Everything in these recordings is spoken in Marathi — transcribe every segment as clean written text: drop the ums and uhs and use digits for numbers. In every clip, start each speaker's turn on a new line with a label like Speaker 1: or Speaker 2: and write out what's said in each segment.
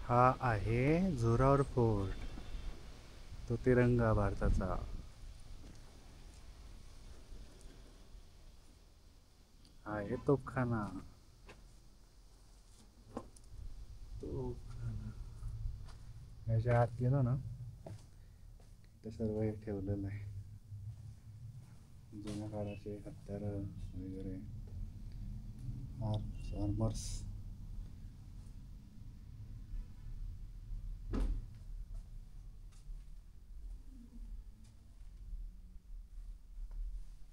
Speaker 1: हा आहे झोरावर फोर्ट. तो तिरंगा भारताचा. हा आहे तोफखाना. तोफखाना ह्याच्या आत गेलो ना, ते सर्व हे ठेवलेलं आहे. जुन्या काळाचे हत्यार वगैरे, आर्म्स आर्मर्स.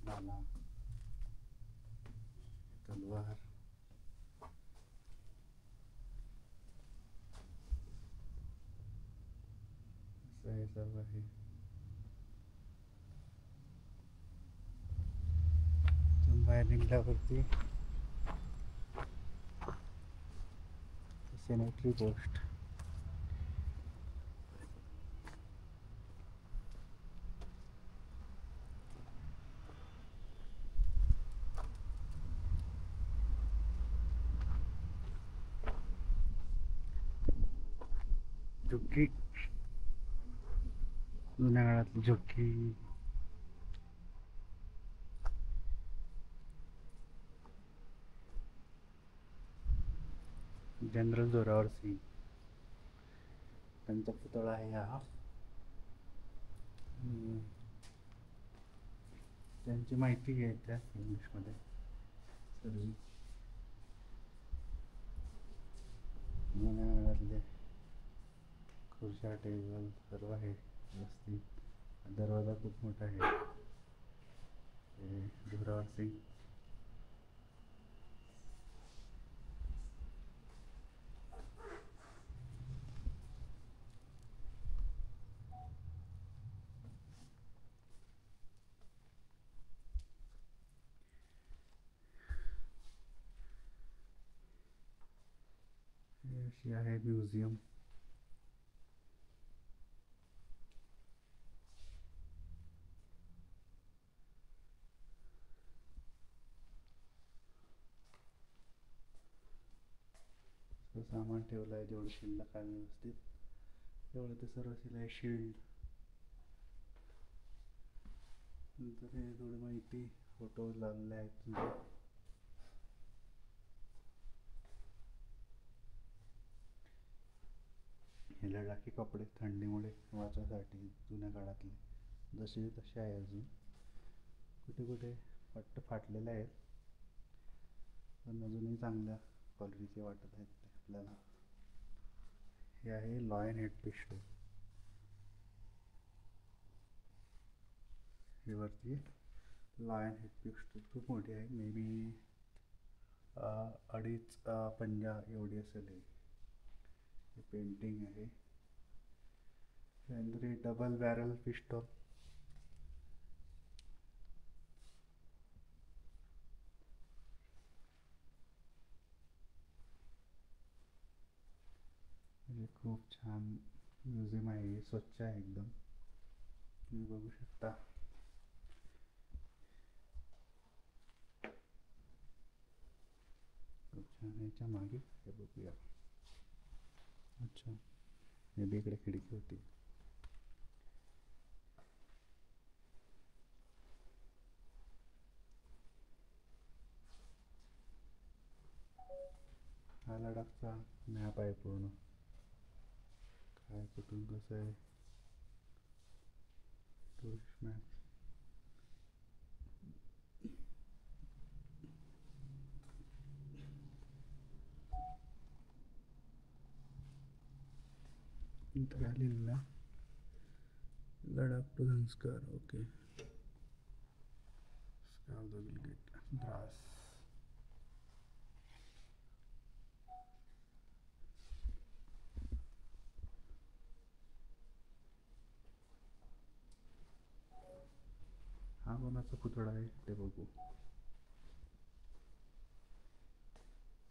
Speaker 1: भाला, तलवार, असं हे सर्व आहे. इथून बाहेर निघल्यावरती सेनेटरी पोस्ट. झुक्की, जुन्या काळातली झुक्की. जनरल जोरावर सिंग, त्यांचा पुतळा आहे हा. त्यांची माहिती घ्यायची आहे इंग्लिशमध्ये सर्व. जुन्या काळातले खुर्च्या, टेबल सर्व आहे व्यवस्थित. दरवाजा खूप मोठा आहे. जोरावर सिंग. ही अशी आहे म्युझियम. सामान ठेवलं आहे, जेवढं शिल्लक आहे व्यवस्थित तेवढं ते सर्व शिलाय. शिल्ड, नंतर हे थोडी माहिती, फोटो लावलेले आहेत. हे लडाखी कपडे थंडीमुळे वाचण्यासाठी जुन्या काळातले, जसे तसे आहे अजून. कुठे कुठे पट्ट फाटलेले आहेत, पण अजूनही चांगल्या क्वालिटीचे वाटत आहेत ते आपल्याला. हे आहे लॉयन हेड पिस्टल. हे वरती लॉयन हेड पिस्टल खूप मोठी आहे. मे बी 2.5 पंजा एवढी असेल. हे पेंटिंग आहे. त्यानंतर हे डबल बॅरल पिस्टल. म्हणजे खूप छान म्युझियम आहे, स्वच्छ आहे एकदम, तुम्ही बघू शकता. खूप छान. ह्याच्या मागे हे बघूया. अच्छा, हे बी इकडे खिडकी होती. हा लडाखचा मॅप आहे पूर्ण, काय कुठून कसं आहे. Tourist map. इथं आलेलं Ladakh to Zanskar. Okay. Gate, Dras. हा कोणाचा पुतळा आहे ते बघू.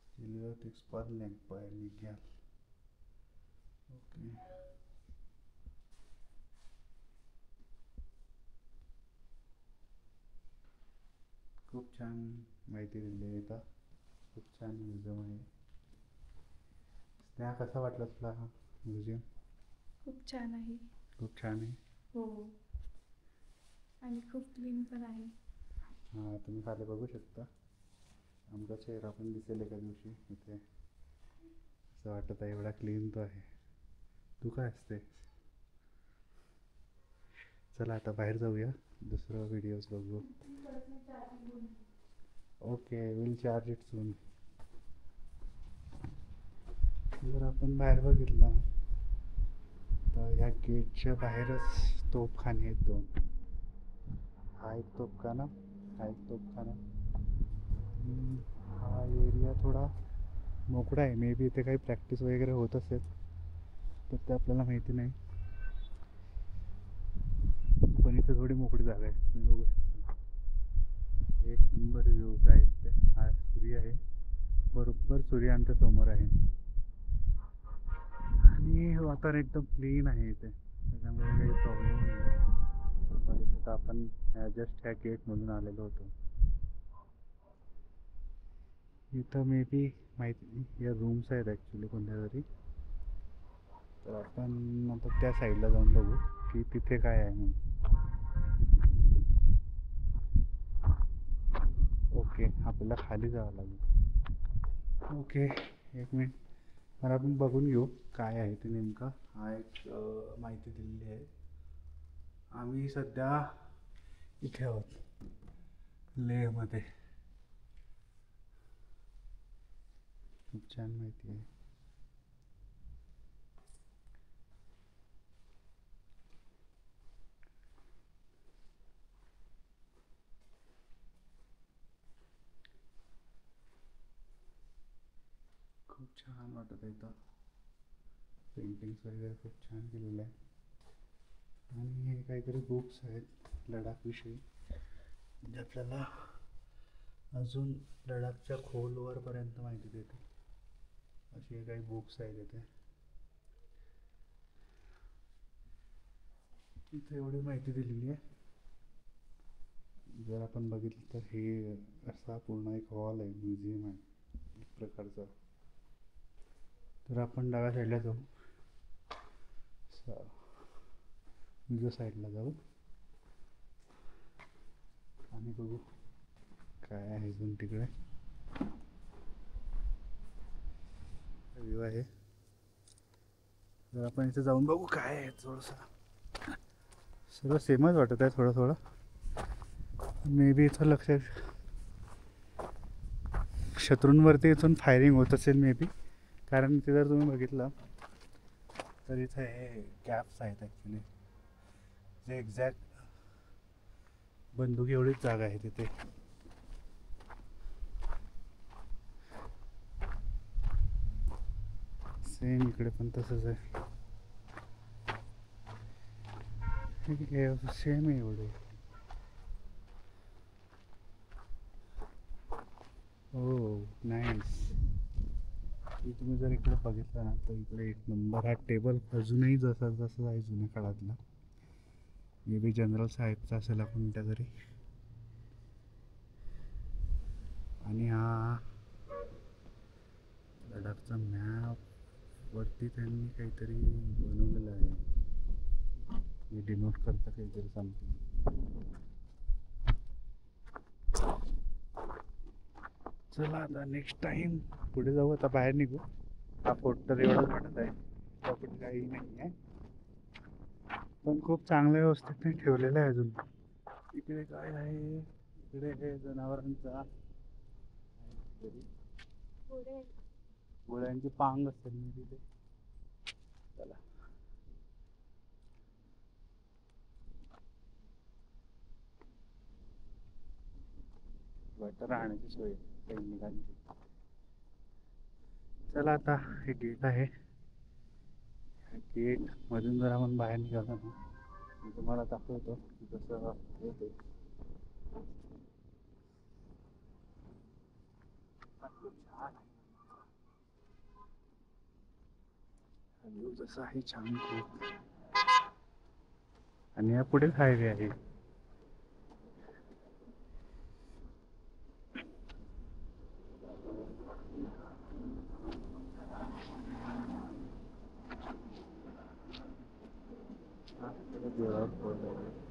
Speaker 1: सिल्वर एक्सपर्ट लँप निघ्या. ओके. खूप छान माहिती दिली आहे इथं. खूप छान म्युझियम आहे. स्नेहा कसा वाटला तुला हा म्युझियम?
Speaker 2: खूप छान आहे.
Speaker 1: खूप छान आहे.
Speaker 2: हो. आणि खूप क्लीन पण आहे.
Speaker 1: हां, तुम्ही खाली बघू शकता. आमचा चेहरा पण दिसेल एका दिवशी इथे. असं वाटत आहे एवढा क्लीन तो आहे. तू काय असते? चला आता बाहेर जाऊया, दुसरं व्हिडिओज बघू. ओके, विल चार्ज इट सून. जर आपण बाहेर बघितलं तर ह्या गेटच्या बाहेरच तोफखाने आहेत दोन. हा एक तोफखाना, हा एक तोफखाना. हा एरिया थोडा मोकळा आहे. मे बी इथे काही प्रॅक्टिस वगैरे होत असेल तर ते आपल्याला माहिती नाही. पण इथे थोडी मोकळी जागा आहे, तुम्ही बघू शकता. एक नंबर व्ह्यूज आहेत ते. हा सूर्य आहे, बरोबर सूर्य आमच्या समोर आहे आणि वातावरण एकदम क्लीन आहे इथे, त्याच्यामुळे काही प्रॉब्लेम नाही. बघितलं तर आपण जस्ट ह्या गेटमधून आलेलो होतो. इथं मे बी माहिती नाही, या रूम्स आहेत ॲक्च्युली कोणत्या तरी. तर आपण आता त्या साईडला जाऊन बघू की तिथे काय आहे म्हणून. ओके, आपल्याला खाली जावं लागेल. ओके, एक मिनिट. मला आपण बघून घेऊ काय आहे ते नेमकं. हा एक माहिती दिलेली आहे. आम्ही सध्या इथे आहोत, लेहमध्ये. खूप छान माहिती आहे. खूप छान वाटत आहे इथं. पेंटिंग्स वगैरे खूप छान केलेलं आहे. आणि हे काहीतरी बुक्स आहेत लडाखविषयी, जे आपल्याला अजून लडाखच्या खोलवरपर्यंत माहिती देते. असे काही बुक्स आहेत इथे. इथे एवढी माहिती दिलेली आहे. जर आपण बघितलं तर हे असा पूर्ण एक हॉल आहे, म्युझियम आहे एक प्रकारचा. तर आपण डाव्या साईडला जाऊ, उजव्या साईडला जाऊ आणि बघू काय आहे अजून तिकडे. व्ह्यू आहे. जर आपण इथे जाऊन बघू काय आहे. थोडंसं सगळं सेमच वाटत आहे थोडं थोडं. मे बी इथं लक्ष शत्रूंवरती इथून फायरिंग होत असेल मे बी, कारण इथे जर तुम्ही बघितलं तर इथे हे कॅप्स आहेत ॲक्च्युली, जे एक्झॅक्ट बंदुकी एवढीच जागा आहे तिथे. सेम इकडे पण तसंच आहे, सेम आहे एवढे. हो नाईस. तुम्ही जर इकडे बघितलं ना तर इकडे एक नंबर हा टेबल अजूनही जसा जसा आहे जुन्या काळातला. मे बी जनरल साहेबचा असेल कोणत्या तरी. आणि हा लडाखचा मॅप वरती त्यांनी काहीतरी बनवलेलं आहे, हे डिनोट करतं काहीतरी समथिंग. चला आता नेक्स्ट टाइम पुढे जाऊ. आता बाहेर निघू. हा फोर्ट तर एवढाच वाटत आहे, त्यापुढे काही नाही आहे, पण खूप चांगल्या व्यवस्थित ठेवलेलं आहे अजून. इकडे काय आहे, इकडे हे जनावरांचा घोड्यांची पांग असेल मी तिथे. चला वाटतं राहण्याची सोय सैनिकांची. चला आता हे गेट आहे, गेट मधून जर आपण बाहेर निघालो ना मी तुम्हाला दाखवतो जसं येते. व्ह्यू जसा आहे छान खूप. आणि या पुढेच हायवे आहे. देवावर फोडलं